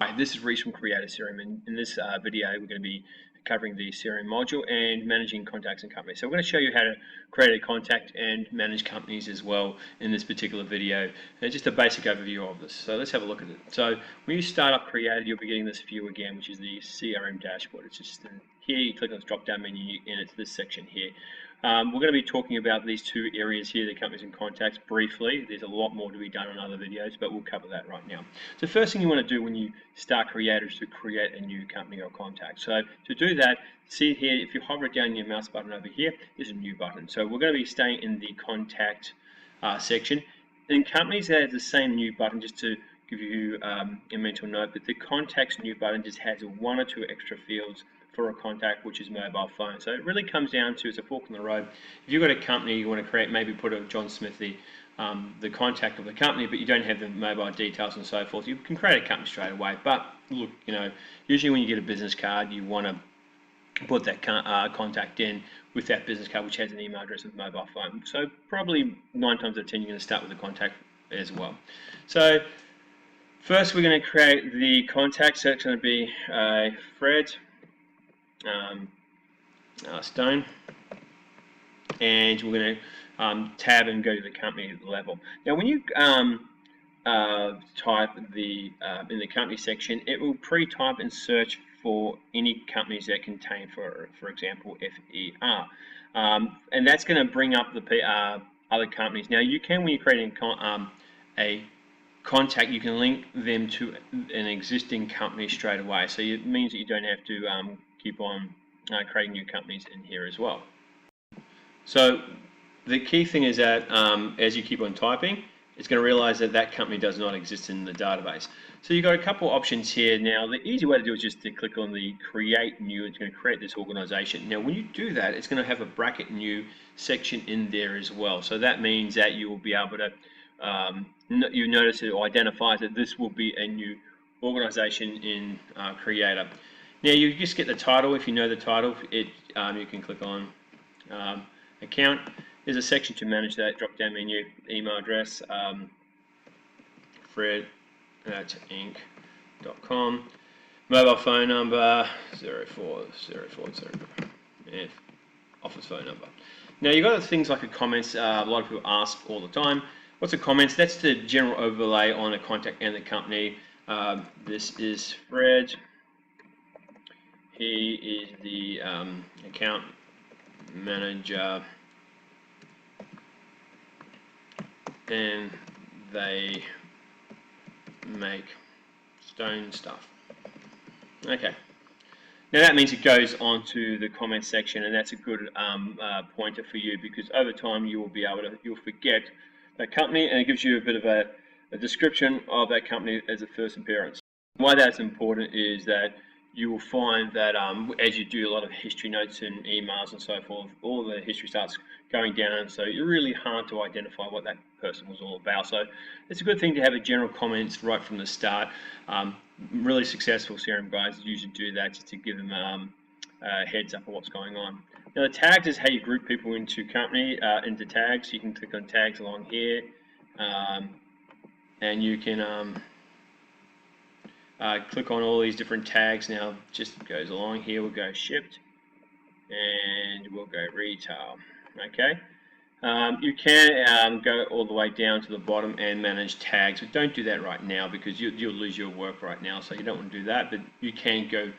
Hi, this is Reese from CreataCRM, and in this video we're going to be covering the CRM module and managing contacts and companies. So we're going to show you how to create a contact and manage companies as well in this particular video. And just a basic overview of this. So let's have a look at it. So when you start up Creator, you'll be getting this view again, which is the CRM dashboard. It's just here, you click on this drop down menu and it's this section here. We're going to be talking about these two areas here, the companies and contacts, briefly. There's a lot more to be done in other videos, but we'll cover that right now. So first thing you want to do when you start Creator is to create a new company or contact. So to do that, see here, if you hover down your mouse button over here, there's a new button. So we're going to be staying in the contact section. In companies, they have the same new button, just to give you a mental note, but the contacts new button just has one or two extra fields for a contact, which is mobile phone. So it really comes down to, it's a fork in the road. If you've got a company you want to create, maybe put a John Smith, the contact of the company, but you don't have the mobile details and so forth, you can create a company straight away. But look, usually when you get a business card, you want to put that contact in with that business card, which has an email address and mobile phone. So probably 9 times out of 10, you're going to start with the contact as well. So first, we're going to create the contact. So it's going to be Fred Stone, and we're going to tab and go to the company level. Now, when you type in the company section, it will pre-type and search for any companies that contain, for example, FER, and that's going to bring up the other companies. Now, you can, when you're creating a contact, you can link them to an existing company straight away. So it means that you don't have to keep on creating new companies in here as well. So the key thing is that as you keep on typing, it's going to realize that that company does not exist in the database. So you've got a couple options here. Now, the easy way to do it is just to click on the create new. It's going to create this organization. Now, when you do that, it's going to have a bracket new section in there as well. So that means that you will be able to you notice it identifies that this will be a new organization in Creator. Now, you just get the title. If you know the title, you can click on account. There's a section to manage that drop-down menu, email address, fred@inc.com, mobile phone number 0404, and office phone number. Now, you've got things like a comments. A lot of people ask all the time, what's a comments? That's the general overlay on a contact and the company. This is Fred. He is the account manager, and they make stone stuff. Okay. Now that means it goes on to the comments section, and that's a good pointer for you, because over time you will be able to, you'll forget that company, and it gives you a bit of a description of that company as a first appearance. Why that's important is that you will find that as you do a lot of history notes and emails and so forth, all the history starts going down, so it's really hard to identify what that person was all about. So it's a good thing to have a general comments right from the start. Really successful CRM guys usually do that just to give them a heads up of what's going on. Now, the tags is how you group people into company, into tags. You can click on tags along here, and you can click on all these different tags. Now, just goes along here. We'll go shipped, and we'll go retail. Okay. You can go all the way down to the bottom and manage tags, but don't do that right now, because you'll lose your work right now, so you don't want to do that. But you can go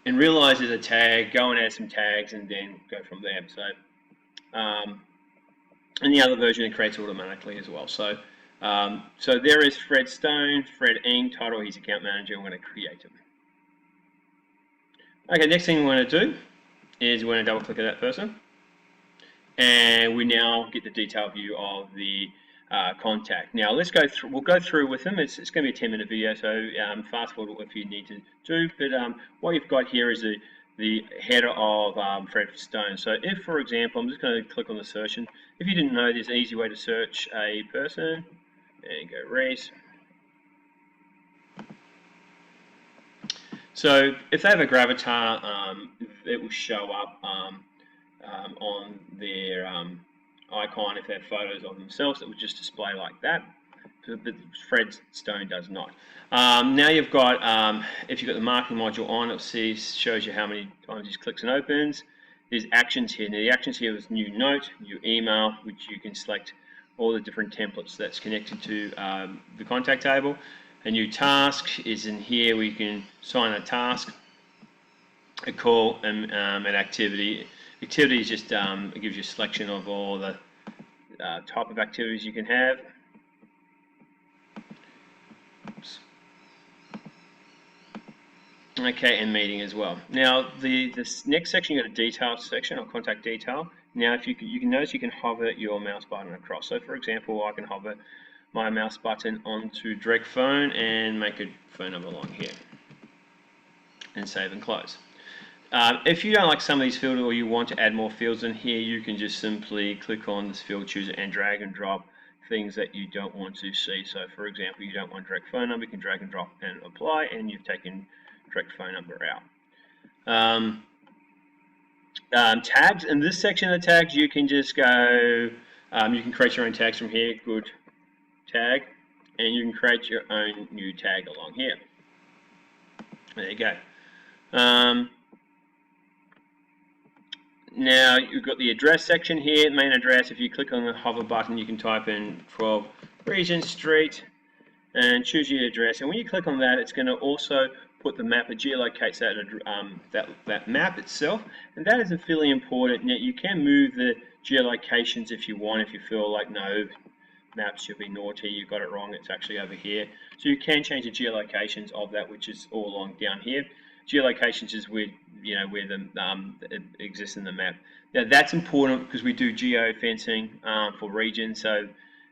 and realize there's a tag, go and add some tags, and then go from there. So and the other version, it creates automatically as well. So so there is Fred Stone, Fred Inc. Title, he's account manager. I'm going to create him. Okay, next thing we want to do is we want to double click on that person, and we now get the detailed view of the contact. Now let's go through. We'll go through with them. It's going to be a 10-minute video, so fast forward if you need to do. But what you've got here is the header of Fred Stone. So if, for example, I'm just going to click on the search, and if you didn't know, there's an easy way to search a person, and go Reese. So if they have a gravatar, it will show up on their icon. If they have photos of themselves, it will just display like that. but Fred Stone does not. Now you've got, if you've got the marketing module on, it shows you how many times he clicks and opens. There's actions here. Now the actions here is new note, new email, which you can select all the different templates that's connected to the contact table. A new task is in here where you can assign a task, a call, and an activity. Activity is just it gives you a selection of all the type of activities you can have. Oops. Okay, and meeting as well. Now this next section, you got a detail section or contact detail. Now if you can notice you can hover your mouse button across. So for example, I can hover my mouse button onto direct phone and make a phone number along here and save and close. If you don't like some of these fields or you want to add more fields in here, you can just simply click on this field chooser and drag and drop things that you don't want to see. So for example, you don't want direct phone number, you can drag and drop and apply, and you've taken direct phone number out. Tags, in this section of the tags, you can just go, you can create your own tags from here, good tag, and you can create your own new tag along here. There you go. Now you've got the address section here, main address. If you click on the hover button, you can type in 12 Regent Street and choose your address. And when you click on that, it's going to also put the map, it geolocates that map itself, and that is fairly important. Now you can move the geolocations if you want, if you feel like no, maps should be naughty, you got it wrong, it's actually over here. So you can change the geolocations of that, which is all along down here. Geolocations is where where it exists in the map. Now that's important because we do geofencing for regions, so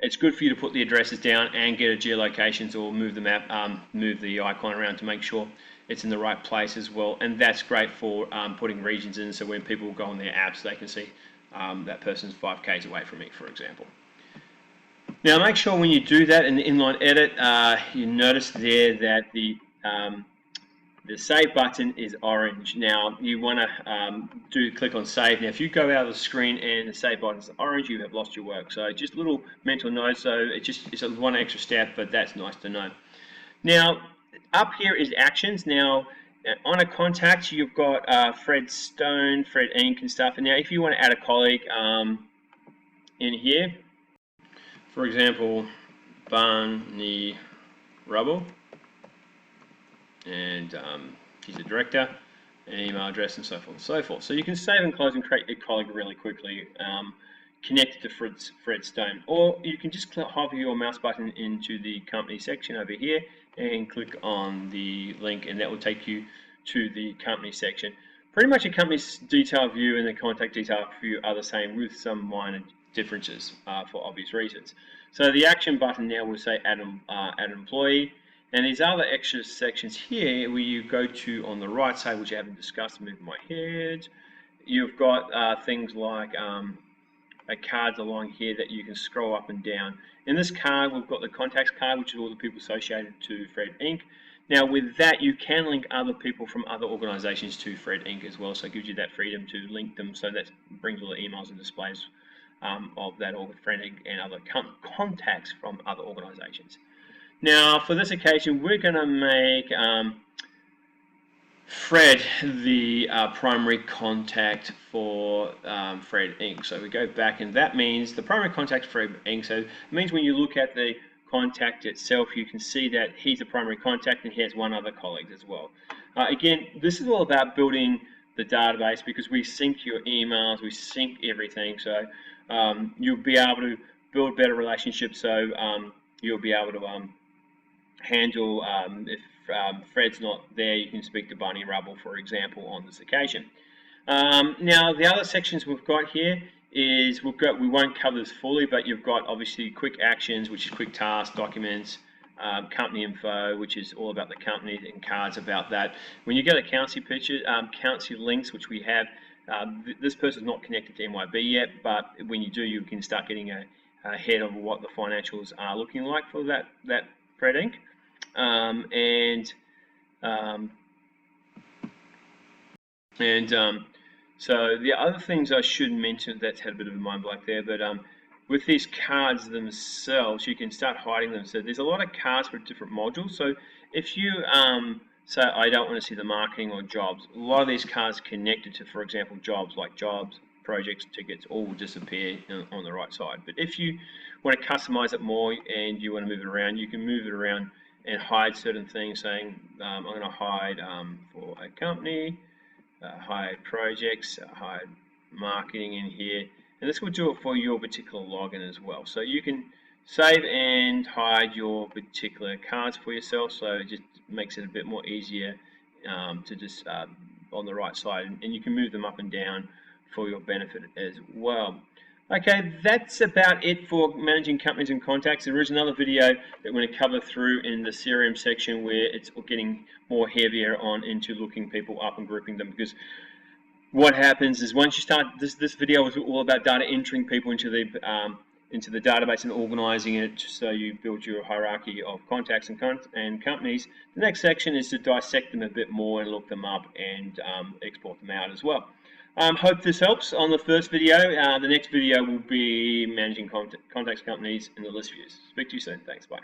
it's good for you to put the addresses down and get a geolocations or move the map, move the icon around to make sure it's in the right place as well. And that's great for putting regions in, so when people go on their apps, they can see that person's 5 k's away from me, for example. Now make sure when you do that in the inline edit, you notice there that the save button is orange. Now you want to click on save. Now if you go out of the screen and the save button is orange, you have lost your work. So just a little mental note. So it's one extra step, but that's nice to know. Now up here is actions. Now on a contact, you've got Fred Stone, Fred Inc. and stuff. And now if you want to add a colleague in here, for example, Barney Rubble, and he's a director, an email address, and so forth and so forth. So you can save and close and create a colleague really quickly, connected to Fred Stone, or you can just hover your mouse button into the company section over here and click on the link, and that will take you to the company section. Pretty much a company's detail view and the contact detail view are the same, with some minor differences for obvious reasons. So the action button now will say add employee, and these other extra sections here where you go to on the right side, which I haven't discussed, move my head, you've got things like cards along here that you can scroll up and down. In this card, we've got the contacts card, which is all the people associated to Fred Inc. Now with that, you can link other people from other organizations to Fred Inc. as well, so it gives you that freedom to link them, so that brings all the emails and displays of that Fred Inc. and other contacts from other organizations. Now for this occasion, we're going to make Fred the primary contact for Fred Inc. So we go back, and that means the primary contact for Fred Inc. So it means when you look at the contact itself, you can see that he's a primary contact and he has one other colleague as well. Again, this is all about building the database, because we sync your emails, we sync everything, so you'll be able to build better relationships, so you'll be able to handle, if Fred's not there, you can speak to Barney Rubble, for example, on this occasion. Now the other sections we've got here is we won't cover this fully, but you've got obviously quick actions, which is quick tasks, documents, company info, which is all about the company, and cards about that. When you get a currency picture, currency links, which we have, this person's not connected to MYB yet, but when you do, you can start getting a head of what the financials are looking like for that Fred Inc. So the other things I should mention, that's had a bit of a mind blank there, but with these cards themselves, you can start hiding them. So there's a lot of cards for different modules. So if you say, I don't want to see the marketing or jobs, a lot of these cards connected to, for example, jobs, like jobs, projects, tickets, all will disappear on the right side. But if you want to customize it more and you want to move it around, you can move it around and hide certain things, saying, I'm going to hide for a company, hide projects, hide marketing in here, and this will do it for your particular login as well. So you can save and hide your particular cards for yourself, so it just makes it a bit more easier to just on the right side, and you can move them up and down for your benefit as well. Okay, that's about it for managing companies and contacts. There is another video that we're going to cover through in the CRM section where it's getting more heavier on into looking people up and grouping them, because what happens is once you start, this video is all about data entering people into the database and organizing it so you build your hierarchy of contacts and companies. The next section is to dissect them a bit more and look them up and export them out as well. Hope this helps on the first video. The next video will be managing contacts, companies, and the list views. Speak to you soon. Thanks. Bye.